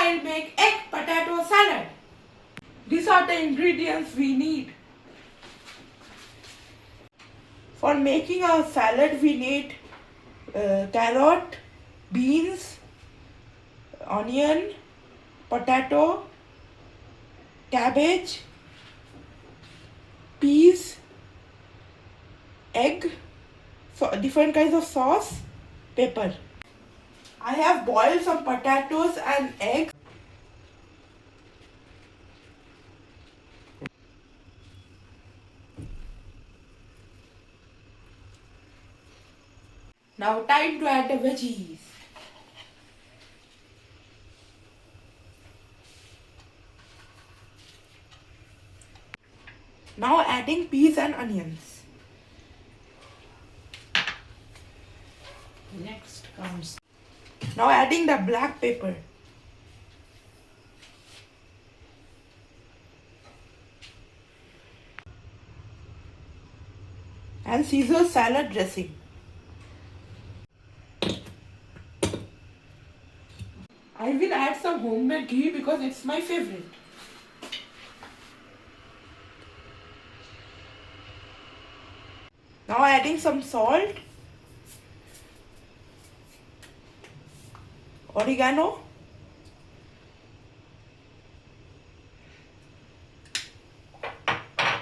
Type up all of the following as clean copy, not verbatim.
I'll make egg potato salad. These are the ingredients we need. For making a salad, we need carrot, beans, onion, potato, cabbage, peas, egg, so different kinds of sauce, pepper. I have boiled some potatoes and eggs. Now time to add the veggies. Now adding peas and onions. Next comes Now adding the black pepper. And Caesar salad dressing. I will add some homemade ghee because it's my favorite. Now adding some salt, oregano,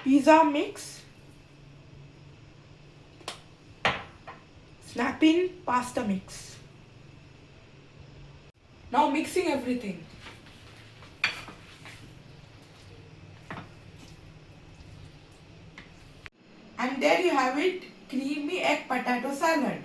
pizza mix, snapping pasta mix. Now mixing everything. And there you have it, creamy egg potato salad.